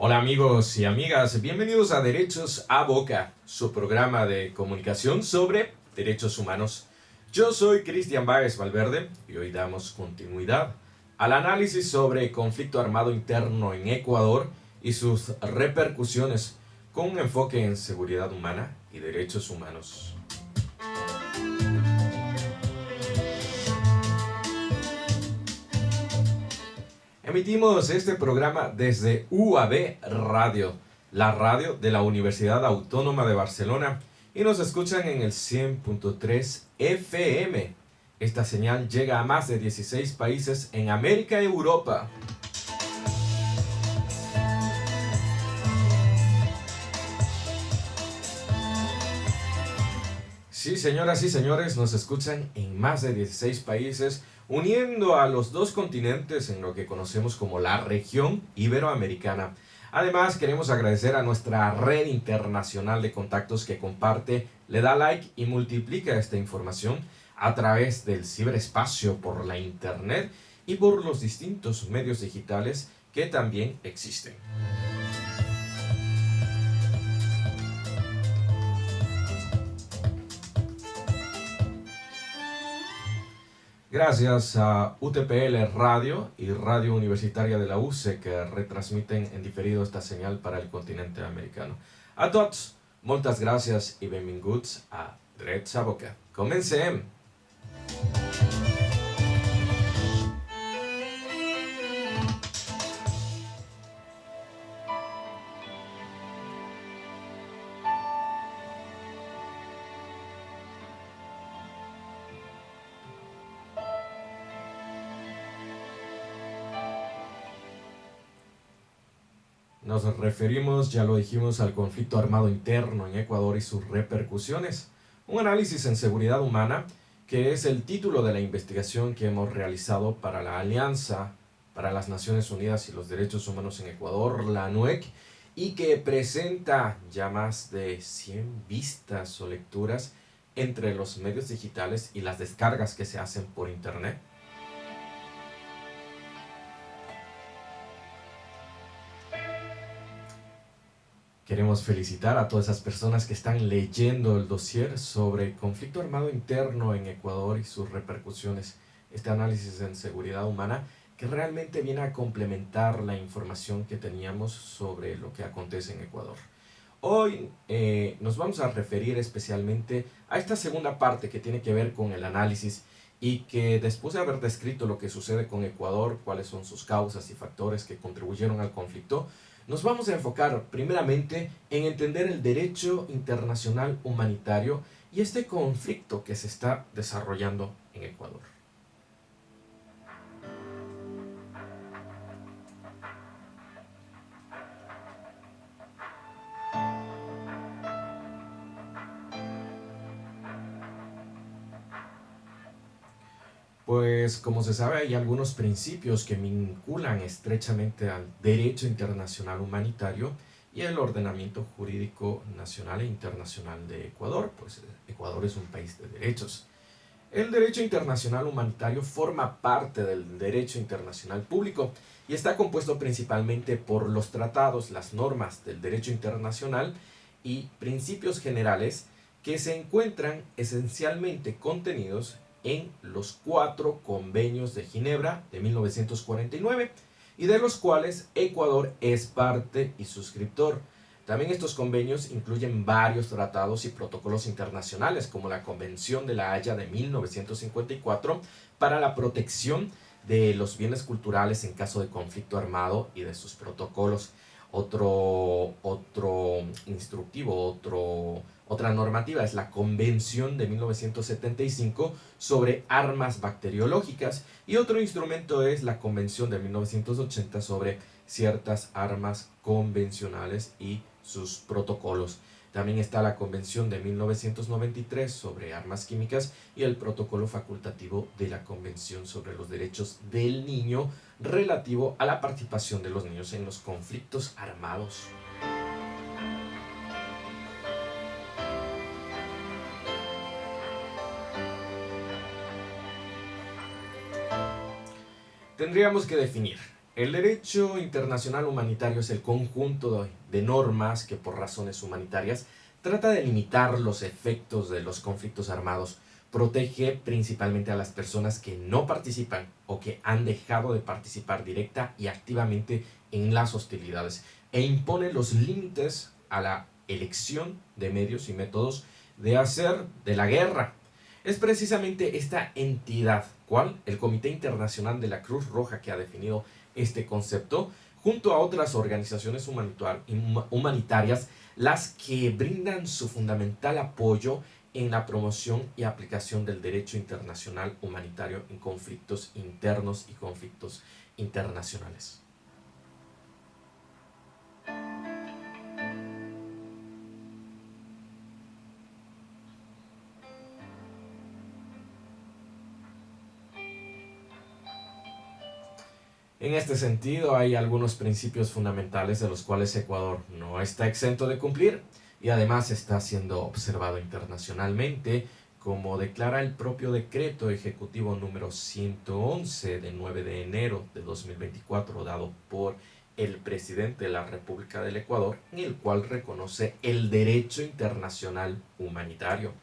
Hola amigos y amigas, bienvenidos a Derechos a Boca, su programa de comunicación sobre derechos humanos. Yo soy Cristian Báez Valverde y hoy damos continuidad al análisis sobre conflicto armado interno en Ecuador y sus repercusiones con un enfoque en seguridad humana y derechos humanos. Emitimos este programa desde UAB Radio, la radio de la Universidad Autónoma de Barcelona, y nos escuchan en el 100.3 FM. Esta señal llega a más de 16 países en América y Europa. Sí, señoras y señores, nos escuchan en más de 16 países, uniendo a los dos continentes en lo que conocemos como la región iberoamericana. Además, queremos agradecer a nuestra red internacional de contactos que comparte, le da like y multiplica esta información a través del ciberespacio por la internet y por los distintos medios digitales que también existen. Gracias a UTPL Radio y Radio Universitaria de la UCE que retransmiten en diferido esta señal para el continente americano. A tots, moltes gràcies i benvinguts a Drets a Boca. Comencem! Nos referimos, ya lo dijimos, al conflicto armado interno en Ecuador y sus repercusiones. Un análisis en seguridad humana, que es el título de la investigación que hemos realizado para la Alianza para las Naciones Unidas y los Derechos Humanos en Ecuador, la ANUEC, y que presenta ya más de 100 vistas o lecturas entre los medios digitales y las descargas que se hacen por internet. Queremos felicitar a todas esas personas que están leyendo el dossier sobre conflicto armado interno en Ecuador y sus repercusiones. Este análisis en seguridad humana que realmente viene a complementar la información que teníamos sobre lo que acontece en Ecuador. Hoy nos vamos a referir especialmente a esta segunda parte que tiene que ver con el análisis y que después de haber descrito lo que sucede con Ecuador, cuáles son sus causas y factores que contribuyeron al conflicto, nos vamos a enfocar primeramente en entender el derecho internacional humanitario y este conflicto que se está desarrollando en Ecuador. Pues como se sabe hay algunos principios que vinculan estrechamente al derecho internacional humanitario y el ordenamiento jurídico nacional e internacional de Ecuador, pues Ecuador es un país de derechos. El derecho internacional humanitario forma parte del derecho internacional público y está compuesto principalmente por los tratados, las normas del derecho internacional y principios generales que se encuentran esencialmente contenidos en los 4 convenios de Ginebra de 1949 y de los cuales Ecuador es parte y suscriptor. También estos convenios incluyen varios tratados y protocolos internacionales, como la Convención de la Haya de 1954 para la protección de los bienes culturales en caso de conflicto armado y de sus protocolos. Otro instructivo, otra normativa es la Convención de 1975 sobre armas bacteriológicas y otro instrumento es la Convención de 1980 sobre ciertas armas convencionales y sus protocolos. También está la Convención de 1993 sobre armas químicas y el protocolo facultativo de la Convención sobre los derechos del niño relativo a la participación de los niños en los conflictos armados. Tendríamos que definir El derecho internacional humanitario es el conjunto de normas que por razones humanitarias trata de limitar los efectos de los conflictos armados, protege principalmente a las personas que no participan o que han dejado de participar directa y activamente en las hostilidades e impone los límites a la elección de medios y métodos de hacer de la guerra. Es precisamente esta entidad, ¿cuál? El Comité Internacional de la Cruz Roja, que ha definido este concepto, junto a otras organizaciones humanitarias, las que brindan su fundamental apoyo en la promoción y aplicación del derecho internacional humanitario en conflictos internos y conflictos internacionales. En este sentido, hay algunos principios fundamentales de los cuales Ecuador no está exento de cumplir y además está siendo observado internacionalmente, como declara el propio decreto ejecutivo número 111 de 9 de enero de 2024 dado por el presidente de la República del Ecuador, en el cual reconoce el derecho internacional humanitario.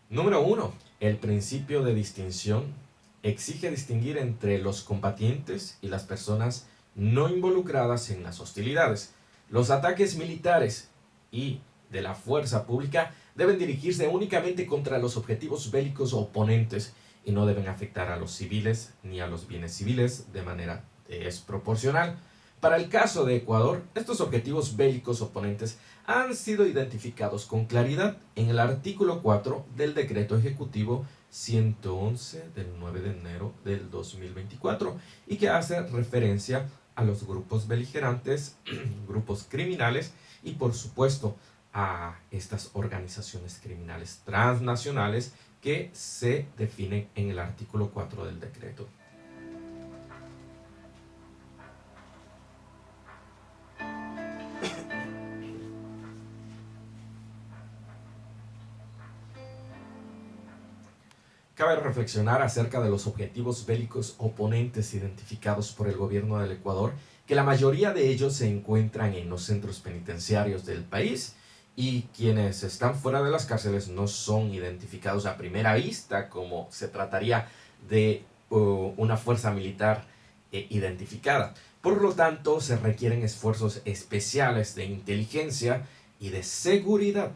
Número uno, el principio de distinción exige distinguir entre los combatientes y las personas no involucradas en las hostilidades. Los ataques militares y de la fuerza pública deben dirigirse únicamente contra los objetivos bélicos oponentes y no deben afectar a los civiles ni a los bienes civiles de manera desproporcional. Para el caso de Ecuador, estos objetivos bélicos oponentes han sido identificados con claridad en el artículo 4 del decreto ejecutivo 111 del 9 de enero del 2024 y que hace referencia a los grupos beligerantes, grupos criminales y por supuesto a estas organizaciones criminales transnacionales que se definen en el artículo 4 del decreto. Cabe reflexionar acerca de los objetivos bélicos oponentes identificados por el gobierno del Ecuador, que la mayoría de ellos se encuentran en los centros penitenciarios del país y quienes están fuera de las cárceles no son identificados a primera vista como se trataría de una fuerza militar identificada. Por lo tanto, se requieren esfuerzos especiales de inteligencia y de seguridad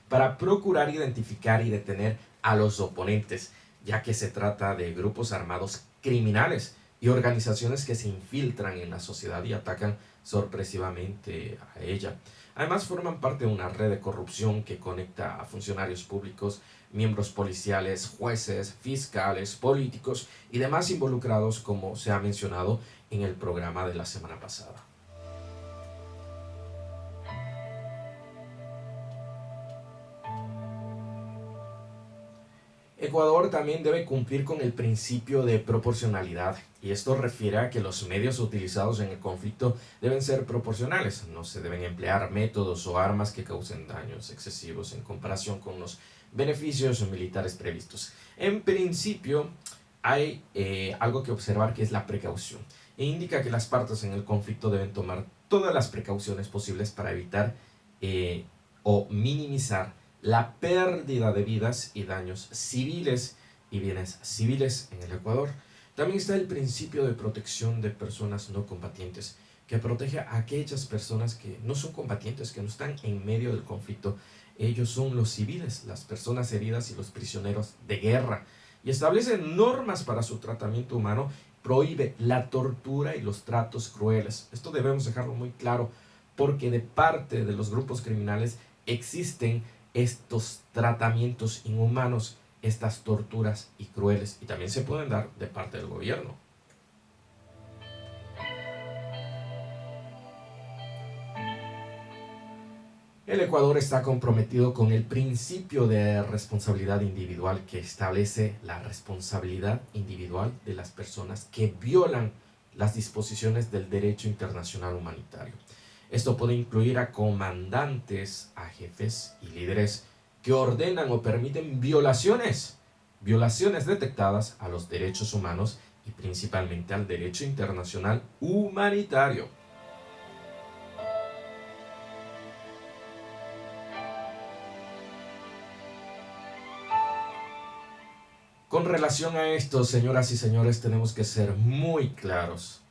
para procurar identificar y detener a los oponentes, ya que se trata de grupos armados criminales y organizaciones que se infiltran en la sociedad y atacan sorpresivamente a ella. Además, forman parte de una red de corrupción que conecta a funcionarios públicos, miembros policiales, jueces, fiscales, políticos y demás involucrados, como se ha mencionado en el programa de la semana pasada. Ecuador también debe cumplir con el principio de proporcionalidad y esto refiere a que los medios utilizados en el conflicto deben ser proporcionales, no se deben emplear métodos o armas que causen daños excesivos en comparación con los beneficios militares previstos. En principio hay algo que observar que es la precaución e indica que las partes en el conflicto deben tomar todas las precauciones posibles para evitar o minimizar la pérdida de vidas y daños civiles y bienes civiles en el Ecuador. También está el principio de protección de personas no combatientes, que protege a aquellas personas que no son combatientes, que no están en medio del conflicto. Ellos son los civiles, las personas heridas y los prisioneros de guerra. Y establece normas para su tratamiento humano, prohíbe la tortura y los tratos crueles. Esto debemos dejarlo muy claro, porque de parte de los grupos criminales existen estos tratamientos inhumanos, estas torturas y crueles, y también se pueden dar de parte del gobierno. El Ecuador está comprometido con el principio de responsabilidad individual que establece la responsabilidad individual de las personas que violan las disposiciones del derecho internacional humanitario. Esto puede incluir a comandantes, a jefes y líderes que ordenan o permiten violaciones detectadas a los derechos humanos y principalmente al derecho internacional humanitario. Con relación a esto, señoras y señores, tenemos que ser muy claros.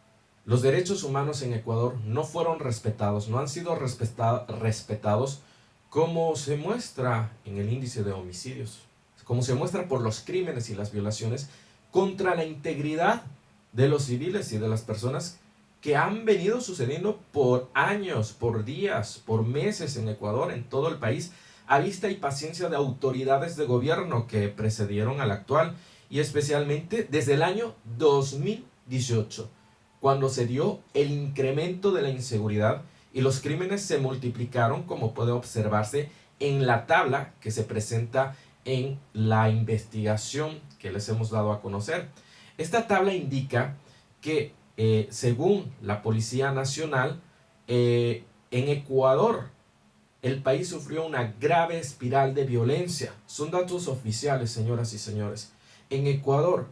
Los derechos humanos en Ecuador no fueron respetados, no han sido respetados como se muestra en el índice de homicidios, como se muestra por los crímenes y las violaciones contra la integridad de los civiles y de las personas que han venido sucediendo por años, por días, por meses en Ecuador, en todo el país, a vista y paciencia de autoridades de gobierno que precedieron al actual, y especialmente desde el año 2018, cuando se dio el incremento de la inseguridad y los crímenes se multiplicaron, como puede observarse en la tabla que se presenta en la investigación que les hemos dado a conocer. Esta tabla indica que según la Policía Nacional, en Ecuador el país sufrió una grave espiral de violencia. Son datos oficiales, señoras y señores. En Ecuador,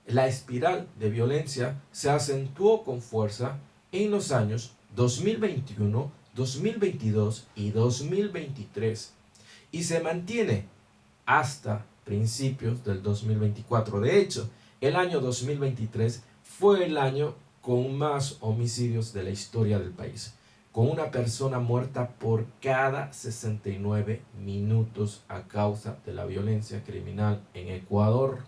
la espiral de violencia se acentuó con fuerza en los años 2021, 2022 y 2023 y se mantiene hasta principios del 2024. De hecho, el año 2023 fue el año con más homicidios de la historia del país, con una persona muerta por cada 69 minutos a causa de la violencia criminal en Ecuador.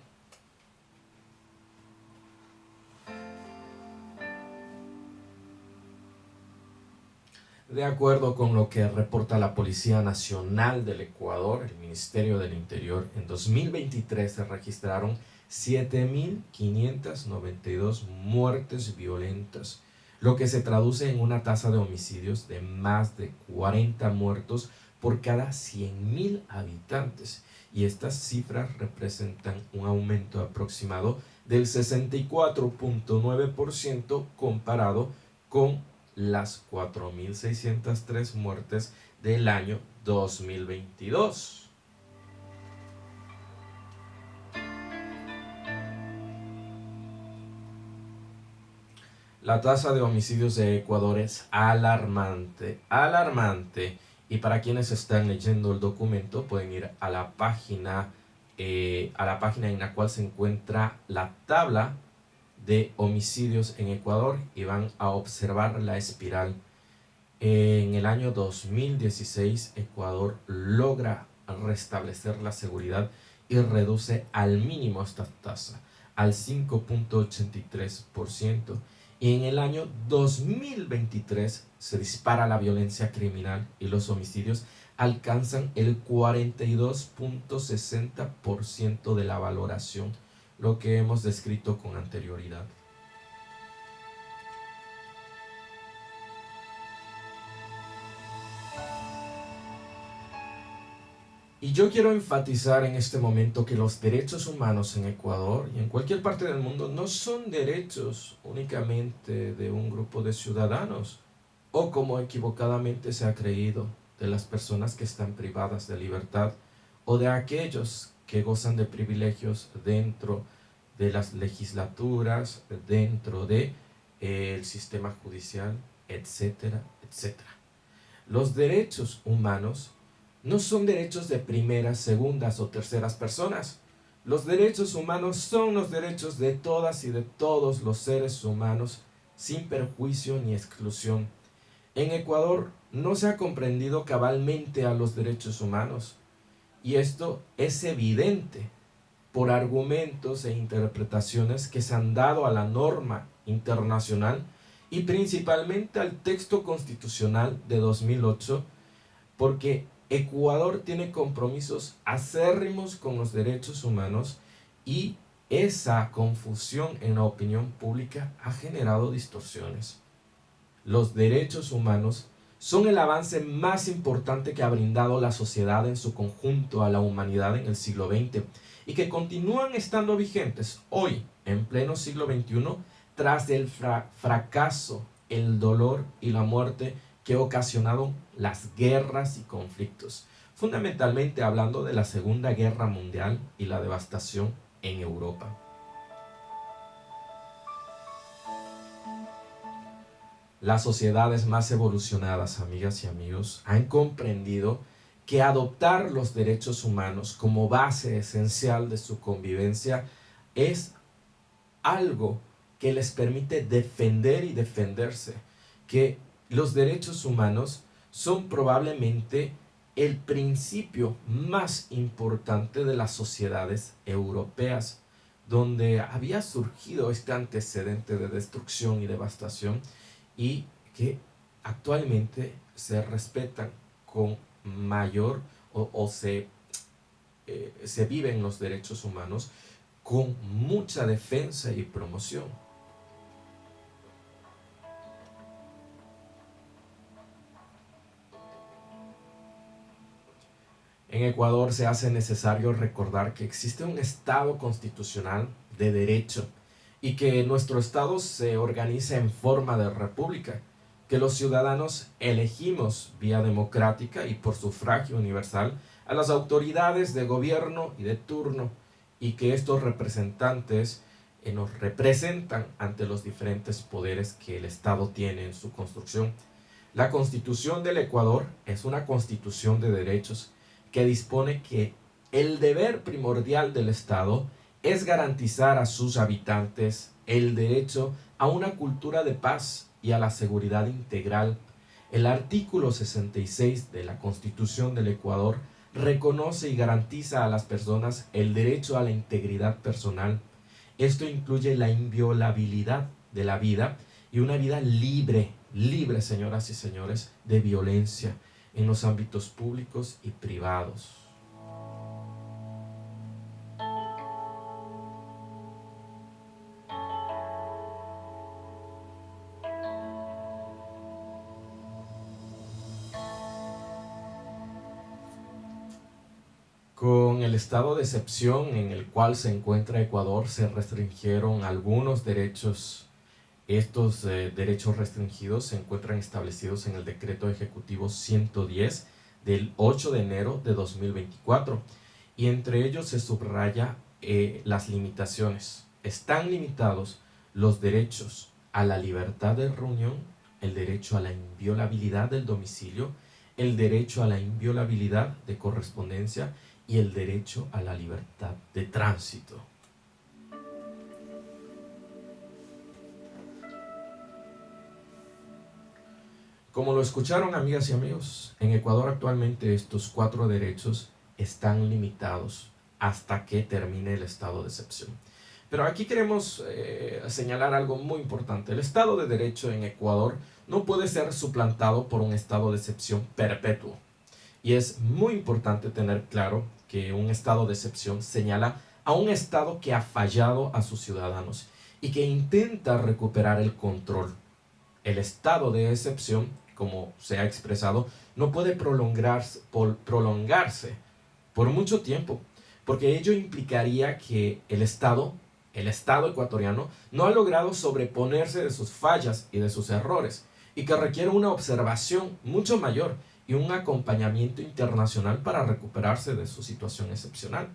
De acuerdo con lo que reporta la Policía Nacional del Ecuador, el Ministerio del Interior, en 2023 se registraron 7.592 muertes violentas, lo que se traduce en una tasa de homicidios de más de 40 muertos por cada 100.000 habitantes. Y estas cifras representan un aumento aproximado del 64.9% comparado con las 4.603 muertes del año 2022. La tasa de homicidios de Ecuador es alarmante, alarmante. Y para quienes están leyendo el documento pueden ir a la página en la cual se encuentra la tabla de homicidios en Ecuador y van a observar la espiral. En el año 2016, Ecuador logra restablecer la seguridad y reduce al mínimo esta tasa, al 5.83%. Y en el año 2023 se dispara la violencia criminal y los homicidios alcanzan el 42.60% de la valoración, lo que hemos descrito con anterioridad. Y yo quiero enfatizar en este momento que los derechos humanos en Ecuador y en cualquier parte del mundo no son derechos únicamente de un grupo de ciudadanos o, como equivocadamente se ha creído, de las personas que están privadas de libertad o de aquellos que gozan de privilegios dentro de las legislaturas, dentro de el sistema judicial, etcétera, etcétera. Los derechos humanos no son derechos de primeras, segundas o terceras personas. Los derechos humanos son los derechos de todas y de todos los seres humanos, sin perjuicio ni exclusión. En Ecuador no se ha comprendido cabalmente a los derechos humanos, y esto es evidente por argumentos e interpretaciones que se han dado a la norma internacional y principalmente al texto constitucional de 2008, porque Ecuador tiene compromisos acérrimos con los derechos humanos y esa confusión en la opinión pública ha generado distorsiones. Los derechos humanos son el avance más importante que ha brindado la sociedad en su conjunto a la humanidad en el siglo XX y que continúan estando vigentes hoy, en pleno siglo XXI, tras el fracaso, el dolor y la muerte que ocasionaron las guerras y conflictos. fundamentalmente hablando de la Segunda Guerra Mundial y la devastación en Europa. Las sociedades más evolucionadas, amigas y amigos, han comprendido que adoptar los derechos humanos como base esencial de su convivencia es algo que les permite defender y defenderse, que los derechos humanos son probablemente el principio más importante de las sociedades europeas, donde había surgido este antecedente de destrucción y devastación y que actualmente se respetan con mayor se viven los derechos humanos con mucha defensa y promoción. En Ecuador se hace necesario recordar que existe un Estado constitucional de derecho y que nuestro Estado se organiza en forma de república, que los ciudadanos elegimos vía democrática y por sufragio universal a las autoridades de gobierno y de turno, y que estos representantes nos representan ante los diferentes poderes que el Estado tiene en su construcción. La Constitución del Ecuador es una constitución de derechos que dispone que el deber primordial del Estado es garantizar a sus habitantes el derecho a una cultura de paz y a la seguridad integral. El artículo 66 de la Constitución del Ecuador reconoce y garantiza a las personas el derecho a la integridad personal. Esto incluye la inviolabilidad de la vida y una vida libre, señoras y señores, de violencia en los ámbitos públicos y privados. Con el estado de excepción en el cual se encuentra Ecuador, se restringieron algunos derechos. Estos derechos restringidos se encuentran establecidos en el Decreto Ejecutivo 110 del 8 de enero de 2024, y entre ellos se subraya las limitaciones. Están limitados los derechos a la libertad de reunión, el derecho a la inviolabilidad del domicilio, el derecho a la inviolabilidad de correspondencia y el derecho a la libertad de tránsito. Como lo escucharon, amigas y amigos, en Ecuador actualmente estos 4 derechos están limitados hasta que termine el estado de excepción. Pero aquí queremos señalar algo muy importante. El estado de derecho en Ecuador no puede ser suplantado por un estado de excepción perpetuo. Y es muy importante tener claro que un estado de excepción señala a un estado que ha fallado a sus ciudadanos y que intenta recuperar el control. El estado de excepción, como se ha expresado, no puede prolongarse por mucho tiempo, porque ello implicaría que el Estado ecuatoriano, no ha logrado sobreponerse de sus fallas y de sus errores, y que requiere una observación mucho mayor y un acompañamiento internacional para recuperarse de su situación excepcional.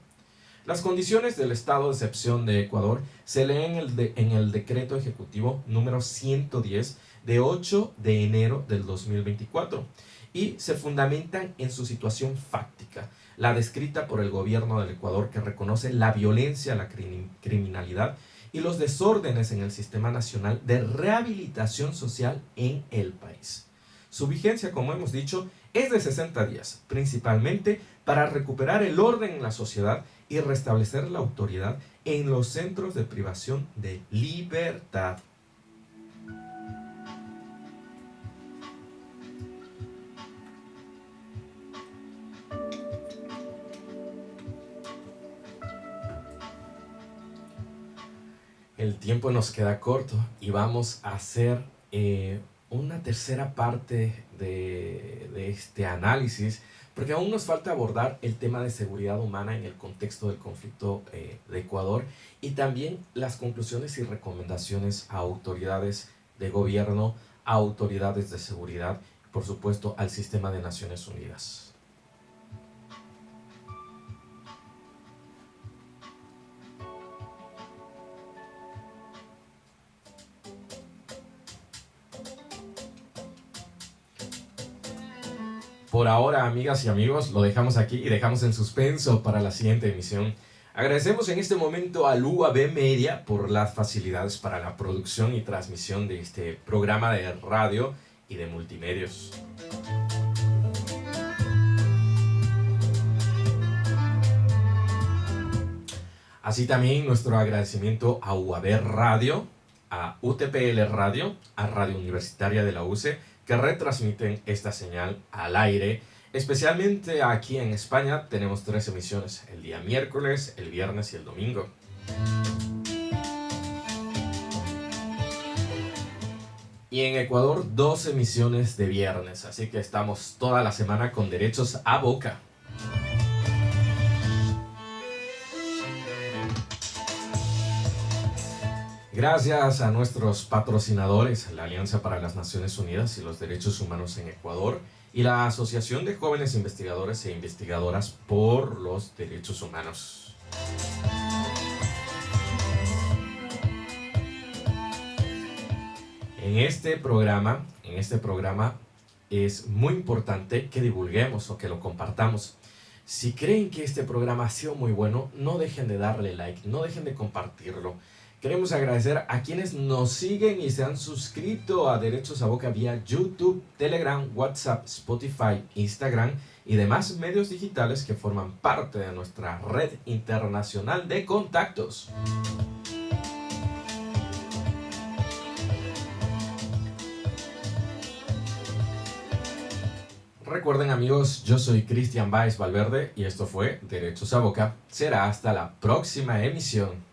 Las condiciones del estado de excepción de Ecuador se leen en el decreto ejecutivo número 110 de 8 de enero del 2024 y se fundamentan en su situación fáctica, la descrita por el gobierno del Ecuador, que reconoce la violencia, la criminalidad y los desórdenes en el sistema nacional de rehabilitación social en el país. Su vigencia, como hemos dicho, es de 60 días, principalmente para recuperar el orden en la sociedad y restablecer la autoridad en los centros de privación de libertad. El tiempo nos queda corto y vamos a hacer una tercera parte de este análisis, porque aún nos falta abordar el tema de seguridad humana en el contexto del conflicto de Ecuador, y también las conclusiones y recomendaciones a autoridades de gobierno, a autoridades de seguridad, por supuesto al sistema de Naciones Unidas. Por ahora, amigas y amigos, lo dejamos aquí y dejamos en suspenso para la siguiente emisión. Agradecemos en este momento al UAB Media por las facilidades para la producción y transmisión de este programa de radio y de multimedios. Así también nuestro agradecimiento a UAB Radio, a UTPL Radio, a Radio Universitaria de la UCE, que retransmiten esta señal al aire. Especialmente aquí en España tenemos 3 emisiones, el día miércoles, el viernes y el domingo. Y en Ecuador 2 emisiones de viernes, así que estamos toda la semana con derechos a boca. Gracias a nuestros patrocinadores, la Alianza para las Naciones Unidas y los Derechos Humanos en Ecuador y la Asociación de Jóvenes Investigadores e Investigadoras por los Derechos Humanos. En este programa es muy importante que divulguemos o que lo compartamos. Si creen que este programa ha sido muy bueno, no dejen de darle like, no dejen de compartirlo. Queremos agradecer a quienes nos siguen y se han suscrito a Derechos a Boca vía YouTube, Telegram, WhatsApp, Spotify, Instagram y demás medios digitales que forman parte de nuestra red internacional de contactos. Recuerden, amigos, yo soy Cristian Báez Valverde y esto fue Derechos a Boca. Será hasta la próxima emisión.